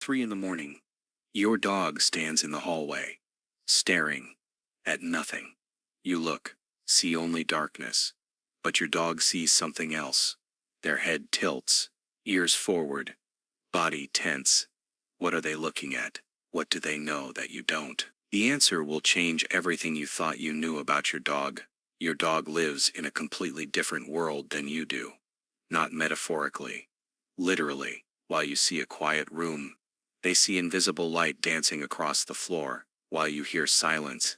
3 in the morning. Your dog stands in the hallway, staring at nothing. You look, see only darkness. But your dog sees something else. Their head tilts, ears forward, body tense. What are they looking at? What do they know that you don't? The answer will change everything you thought you knew about your dog. Your dog lives in a completely different world than you do. Not metaphorically. Literally, while you see a quiet room, they see invisible light dancing across the floor. While you hear silence,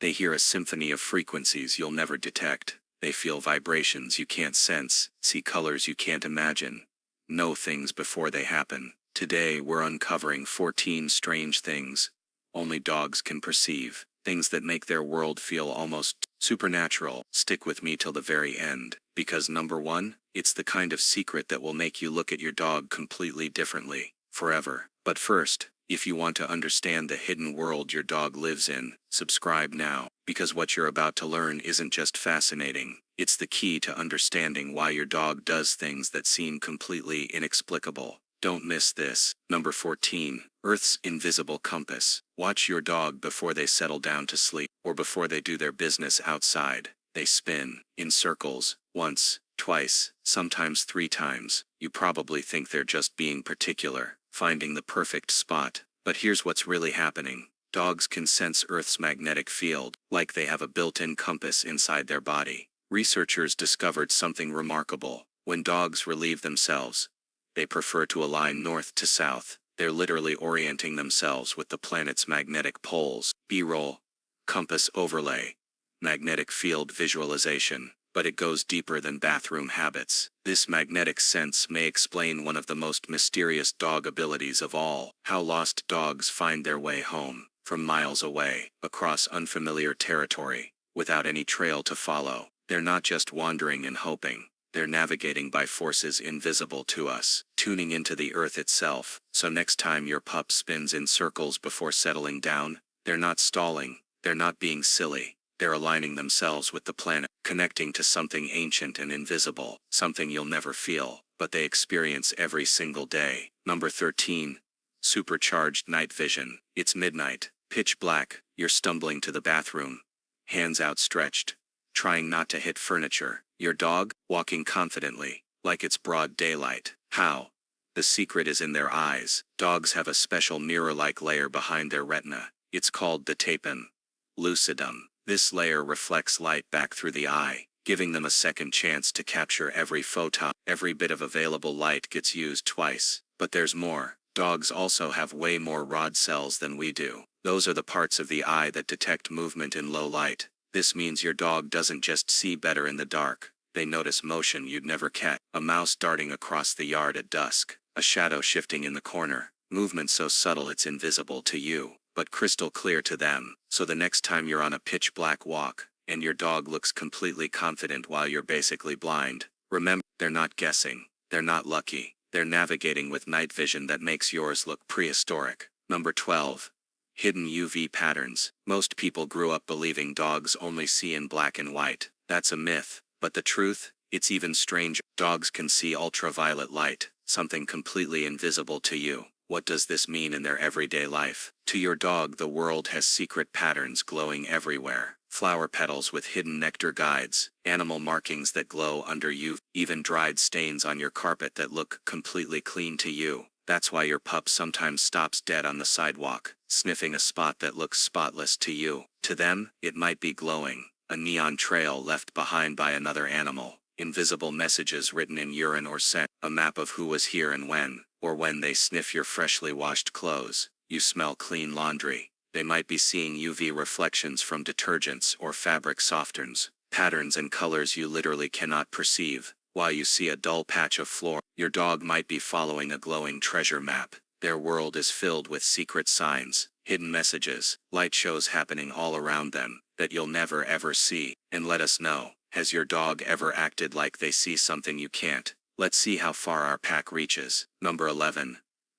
they hear a symphony of frequencies you'll never detect. They feel vibrations you can't sense, see colors you can't imagine, know things before they happen. Today we're uncovering 14 strange things only dogs can perceive, things that make their world feel almost supernatural. Stick with me till the very end, because number 1, it's the kind of secret that will make you look at your dog completely differently, forever. But first, if you want to understand the hidden world your dog lives in, subscribe now, because what you're about to learn isn't just fascinating, it's the key to understanding why your dog does things that seem completely inexplicable. Don't miss this. Number 14, Earth's invisible compass. Watch your dog before they settle down to sleep, or before they do their business outside. They spin in circles, once, twice, sometimes 3 times. You probably think they're just being particular, finding the perfect spot. But here's what's really happening. Dogs can sense Earth's magnetic field, like they have a built-in compass inside their body. Researchers discovered something remarkable. When dogs relieve themselves, they prefer to align north to south. They're literally orienting themselves with the planet's magnetic poles. B-roll, compass overlay, magnetic field visualization. But it goes deeper than bathroom habits. This magnetic sense may explain one of the most mysterious dog abilities of all: how lost dogs find their way home, from miles away, across unfamiliar territory, without any trail to follow. They're not just wandering and hoping. They're navigating by forces invisible to us, tuning into the earth itself. So next time your pup spins in circles before settling down, they're not stalling, they're not being silly. They're aligning themselves with the planet, connecting to something ancient and invisible, something you'll never feel, but they experience every single day. Number 13, supercharged night vision. It's midnight, pitch black, you're stumbling to the bathroom, hands outstretched, trying not to hit furniture. Your dog, walking confidently, like it's broad daylight. How? The secret is in their eyes. Dogs have a special mirror-like layer behind their retina. It's called the tapetum, lucidum. This layer reflects light back through the eye, giving them a second chance to capture every photon. Every bit of available light gets used twice. But there's more. Dogs also have way more rod cells than we do. Those are the parts of the eye that detect movement in low light. This means your dog doesn't just see better in the dark. They notice motion you'd never catch. A mouse darting across the yard at dusk. A shadow shifting in the corner. Movement so subtle it's invisible to you, but crystal clear to them. So the next time you're on a pitch black walk, and your dog looks completely confident while you're basically blind, remember, they're not guessing. They're not lucky. They're navigating with night vision that makes yours look prehistoric. Number 12. Hidden UV patterns. Most people grew up believing dogs only see in black and white. That's a myth. But the truth? It's even stranger. Dogs can see ultraviolet light, something completely invisible to you. What does this mean in their everyday life? To your dog, the world has secret patterns glowing everywhere. Flower petals with hidden nectar guides, animal markings that glow under you, even dried stains on your carpet that look completely clean to you. That's why your pup sometimes stops dead on the sidewalk, sniffing a spot that looks spotless to you. To them, it might be glowing, a neon trail left behind by another animal, invisible messages written in urine or scent, a map of who was here and when, or when they sniff your freshly washed clothes, you smell clean laundry. They might be seeing UV reflections from detergents or fabric softeners, patterns and colors you literally cannot perceive. While you see a dull patch of floor, your dog might be following a glowing treasure map. Their world is filled with secret signs, hidden messages, light shows happening all around them, that you'll never ever see. And let us know, has your dog ever acted like they see something you can't? Let's see how far our pack reaches. Number 11.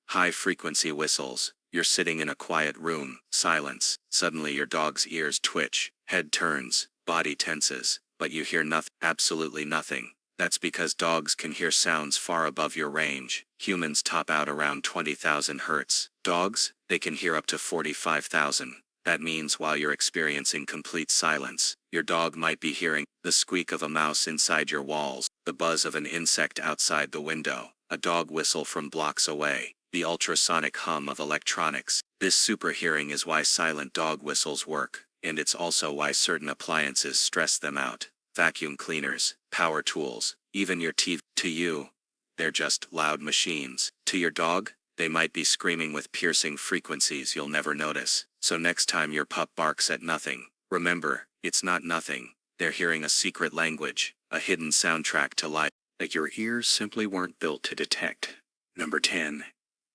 High-frequency whistles. You're sitting in a quiet room, silence. Suddenly your dog's ears twitch, head turns, body tenses, but you hear nothing, absolutely nothing. That's because dogs can hear sounds far above your range. Humans top out around 20,000 hertz. Dogs, they can hear up to 45,000. That means while you're experiencing complete silence, your dog might be hearing the squeak of a mouse inside your walls, the buzz of an insect outside the window, a dog whistle from blocks away, the ultrasonic hum of electronics. This super hearing is why silent dog whistles work, and it's also why certain appliances stress them out. Vacuum cleaners, power tools, even your TV. To you, they're just loud machines. To your dog, they might be screaming with piercing frequencies you'll never notice. So next time your pup barks at nothing, remember, it's not nothing. They're hearing a secret language, a hidden soundtrack to life that your ears simply weren't built to detect. Number 10.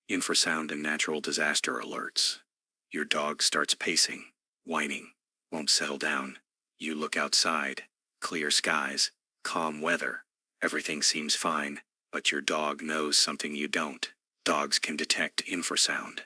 Infrasound and natural disaster alerts. Your dog starts pacing, whining, won't settle down. You look outside. Clear skies, calm weather, everything seems fine, but your dog knows something you don't. Dogs can detect infrasound,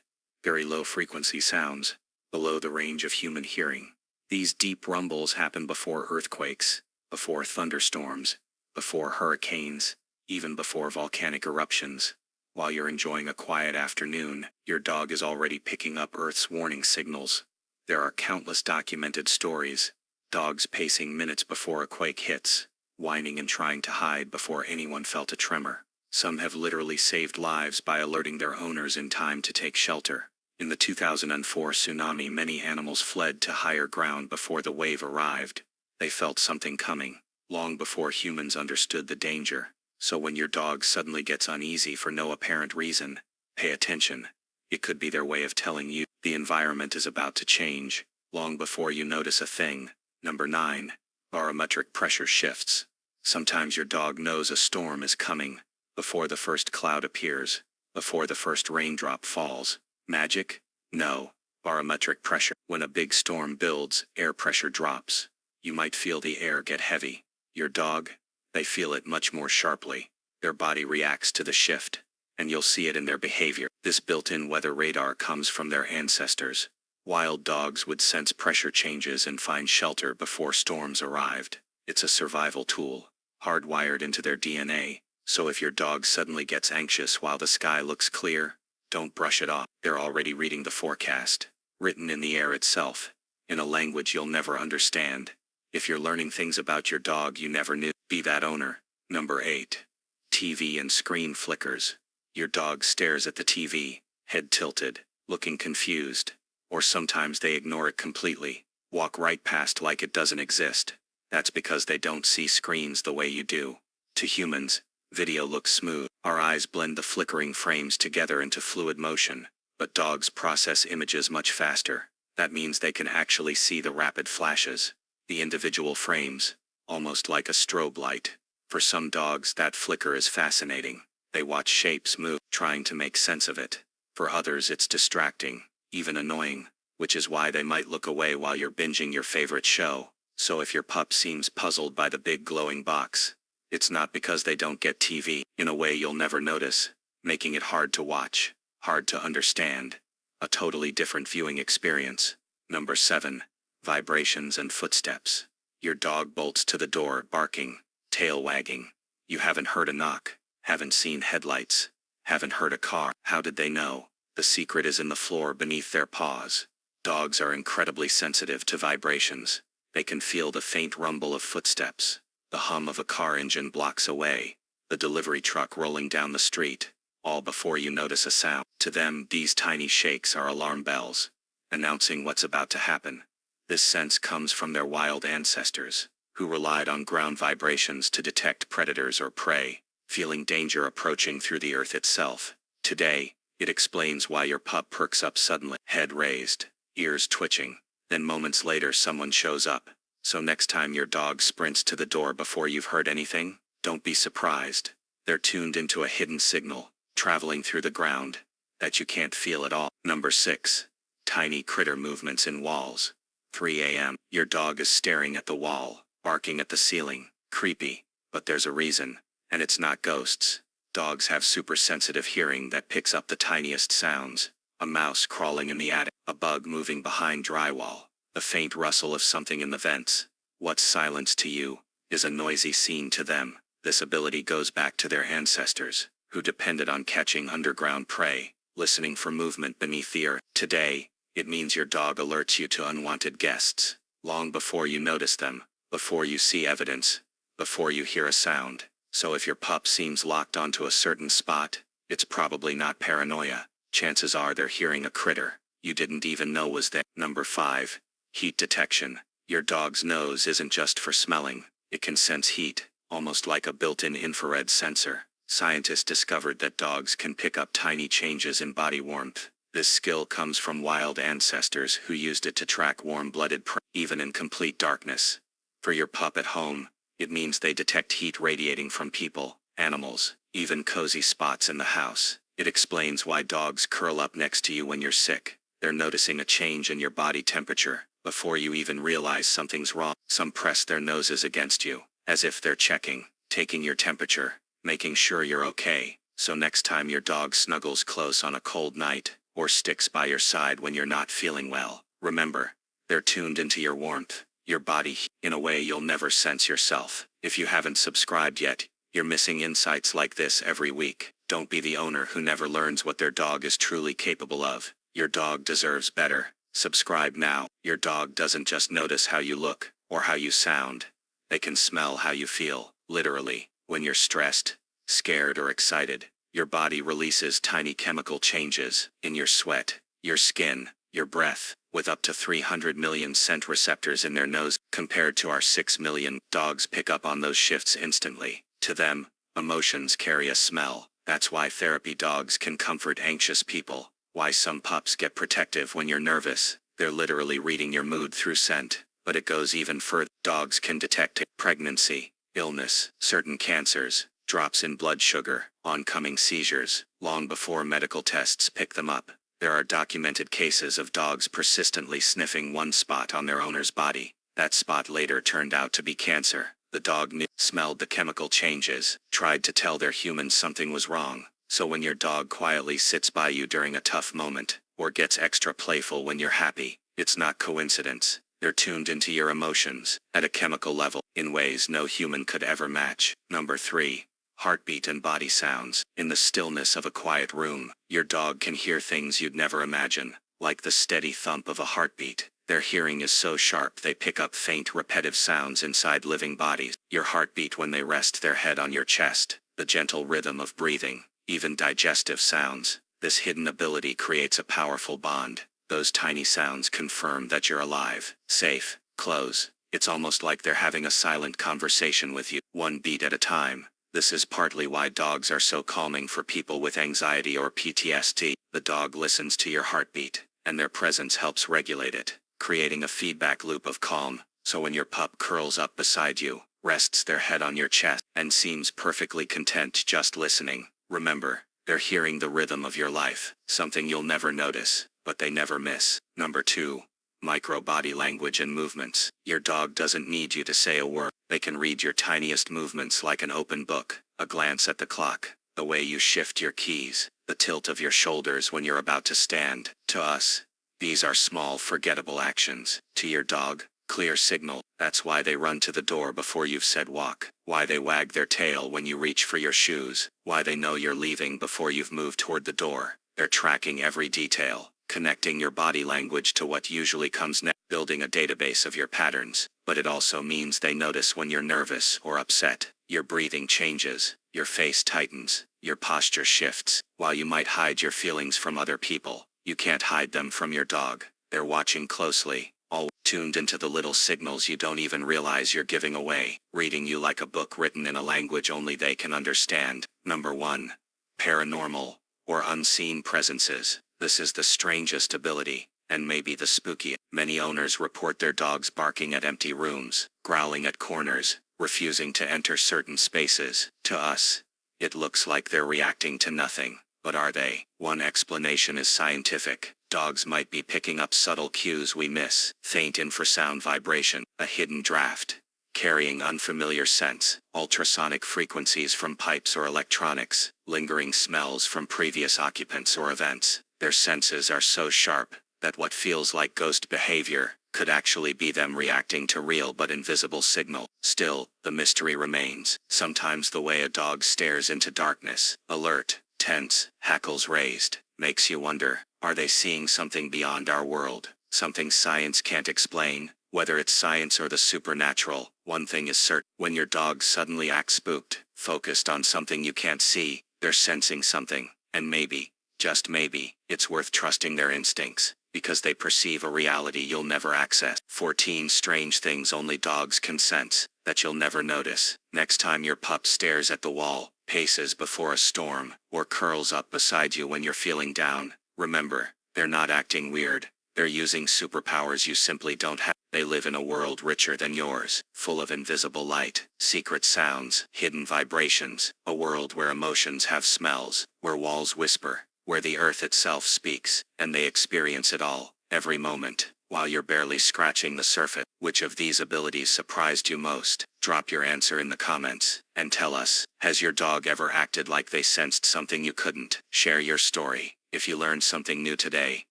very low frequency sounds, below the range of human hearing. These deep rumbles happen before earthquakes, before thunderstorms, before hurricanes, even before volcanic eruptions. While you're enjoying a quiet afternoon, your dog is already picking up Earth's warning signals. There are countless documented stories. Dogs pacing minutes before a quake hits, whining and trying to hide before anyone felt a tremor. Some have literally saved lives by alerting their owners in time to take shelter. In the 2004 tsunami, many animals fled to higher ground before the wave arrived. They felt something coming, long before humans understood the danger. So when your dog suddenly gets uneasy for no apparent reason, pay attention. It could be their way of telling you the environment is about to change, long before you notice a thing. Number 9. Barometric pressure shifts. Sometimes your dog knows a storm is coming, before the first cloud appears, before the first raindrop falls. Magic? No. Barometric pressure. When a big storm builds, air pressure drops. You might feel the air get heavy. Your dog? They feel it much more sharply. Their body reacts to the shift, and you'll see it in their behavior. This built-in weather radar comes from their ancestors. Wild dogs would sense pressure changes and find shelter before storms arrived. It's a survival tool, hardwired into their DNA. So if your dog suddenly gets anxious while the sky looks clear, don't brush it off. They're already reading the forecast, written in the air itself, in a language you'll never understand. If you're learning things about your dog you never knew, be that owner. Number 8. TV and screen flickers. Your dog stares at the TV, head tilted, looking confused. Or sometimes they ignore it completely, walk right past like it doesn't exist. That's because they don't see screens the way you do. To humans, video looks smooth. Our eyes blend the flickering frames together into fluid motion, but dogs process images much faster. That means they can actually see the rapid flashes, the individual frames, almost like a strobe light. For some dogs that flicker is fascinating. They watch shapes move, trying to make sense of it. For others it's distracting, even annoying, which is why they might look away while you're binging your favorite show. So if your pup seems puzzled by the big glowing box, it's not because they don't get TV. In a way you'll never notice, making it hard to watch, hard to understand. A totally different viewing experience. Number 7. Vibrations and footsteps. Your dog bolts to the door barking, tail wagging. You haven't heard a knock, haven't seen headlights, haven't heard a car. How did they know? The secret is in the floor beneath their paws. Dogs are incredibly sensitive to vibrations. They can feel the faint rumble of footsteps, the hum of a car engine blocks away, the delivery truck rolling down the street, all before you notice a sound. To them, these tiny shakes are alarm bells, announcing what's about to happen. This sense comes from their wild ancestors, who relied on ground vibrations to detect predators or prey, feeling danger approaching through the earth itself. Today, it explains why your pup perks up suddenly, head raised, ears twitching. Then moments later someone shows up. So next time your dog sprints to the door before you've heard anything, don't be surprised. They're tuned into a hidden signal, traveling through the ground, that you can't feel at all. Number 6. Tiny critter movements in walls. 3 a.m. Your dog is staring at the wall, barking at the ceiling. Creepy, but there's a reason, and it's not ghosts. Dogs have super sensitive hearing that picks up the tiniest sounds. A mouse crawling in the attic, a bug moving behind drywall, the faint rustle of something in the vents. What's silence to you is a noisy scene to them. This ability goes back to their ancestors, who depended on catching underground prey, listening for movement beneath the earth. Today, it means your dog alerts you to unwanted guests, long before you notice them, before you see evidence, before you hear a sound. So if your pup seems locked onto a certain spot, it's probably not paranoia. Chances are they're hearing a critter you didn't even know was there. Number 5. Heat detection. Your dog's nose isn't just for smelling, it can sense heat, almost like a built-in infrared sensor. Scientists discovered that dogs can pick up tiny changes in body warmth. This skill comes from wild ancestors who used it to track warm-blooded prey, even in complete darkness. For your pup at home, it means they detect heat radiating from people, animals, even cozy spots in the house. It explains why dogs curl up next to you when you're sick. They're noticing a change in your body temperature before you even realize something's wrong. Some press their noses against you, as if they're checking, taking your temperature, making sure you're okay. So next time your dog snuggles close on a cold night, or sticks by your side when you're not feeling well, remember, they're tuned into your warmth, your body, in a way you'll never sense yourself. If you haven't subscribed yet, you're missing insights like this every week. Don't be the owner who never learns what their dog is truly capable of. Your dog deserves better. Subscribe now. Your dog doesn't just notice how you look, or how you sound. They can smell how you feel, literally. When you're stressed, scared or excited, your body releases tiny chemical changes in your sweat, your skin, your breath. With up to 300 million scent receptors in their nose, compared to our 6 million, dogs pick up on those shifts instantly. To them, emotions carry a smell. That's why therapy dogs can comfort anxious people. Why some pups get protective when you're nervous. They're literally reading your mood through scent. But it goes even further. Dogs can detect pregnancy, illness, certain cancers, drops in blood sugar, oncoming seizures, long before medical tests pick them up. There are documented cases of dogs persistently sniffing one spot on their owner's body. That spot later turned out to be cancer. The dog smelled the chemical changes, tried to tell their humans something was wrong. So when your dog quietly sits by you during a tough moment, or gets extra playful when you're happy, it's not coincidence. They're tuned into your emotions, at a chemical level, in ways no human could ever match. Number 3. Heartbeat and body sounds. In the stillness of a quiet room, your dog can hear things you'd never imagine, like the steady thump of a heartbeat. Their hearing is so sharp they pick up faint repetitive sounds inside living bodies. Your heartbeat when they rest their head on your chest, the gentle rhythm of breathing, even digestive sounds. This hidden ability creates a powerful bond. Those tiny sounds confirm that you're alive, safe, close. It's almost like they're having a silent conversation with you, one beat at a time. This is partly why dogs are so calming for people with anxiety or PTSD. The dog listens to your heartbeat, and their presence helps regulate it, creating a feedback loop of calm. So when your pup curls up beside you, rests their head on your chest, and seems perfectly content just listening, remember, they're hearing the rhythm of your life, something you'll never notice, but they never miss. Number 2. Micro body language and movements. Your dog doesn't need you to say a word. They can read your tiniest movements like an open book, a glance at the clock, the way you shift your keys, the tilt of your shoulders when you're about to stand. To us, these are small, forgettable actions. To your dog, clear signal. That's why they run to the door before you've said walk, why they wag their tail when you reach for your shoes, why they know you're leaving before you've moved toward the door. They're tracking every detail, connecting your body language to what usually comes next, building a database of your patterns. But it also means they notice when you're nervous or upset. Your breathing changes, your face tightens, your posture shifts. While you might hide your feelings from other people, you can't hide them from your dog. They're watching closely, all tuned into the little signals you don't even realize you're giving away, reading you like a book written in a language only they can understand. Number 1. Paranormal, or unseen presences. This is the strangest ability, and maybe the spookiest. Many owners report their dogs barking at empty rooms, growling at corners, refusing to enter certain spaces. To us, it looks like they're reacting to nothing, but are they? One explanation is scientific. Dogs might be picking up subtle cues we miss, faint infrasound vibration, a hidden draft, carrying unfamiliar scents, ultrasonic frequencies from pipes or electronics, lingering smells from previous occupants or events. Their senses are so sharp that what feels like ghost behavior could actually be them reacting to real but invisible signal. Still, the mystery remains. Sometimes the way a dog stares into darkness, alert, tense, hackles raised, makes you wonder, are they seeing something beyond our world? Something science can't explain? Whether it's science or the supernatural, one thing is certain. When your dog suddenly acts spooked, focused on something you can't see, they're sensing something, and maybe, just maybe, it's worth trusting their instincts, because they perceive a reality you'll never access. 14 strange things only dogs can sense, that you'll never notice. Next time your pup stares at the wall, paces before a storm, or curls up beside you when you're feeling down, remember, they're not acting weird. They're using superpowers you simply don't have. They live in a world richer than yours, full of invisible light, secret sounds, hidden vibrations, a world where emotions have smells, where walls whisper, where the earth itself speaks, and they experience it all, every moment, while you're barely scratching the surface. Which of these abilities surprised you most? Drop your answer in the comments, and tell us, has your dog ever acted like they sensed something you couldn't? Share your story. If you learned something new today,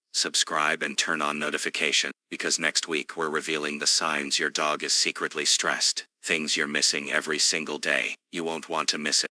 subscribe and turn on notifications, because next week we're revealing the signs your dog is secretly stressed, things you're missing every single day. You won't want to miss it.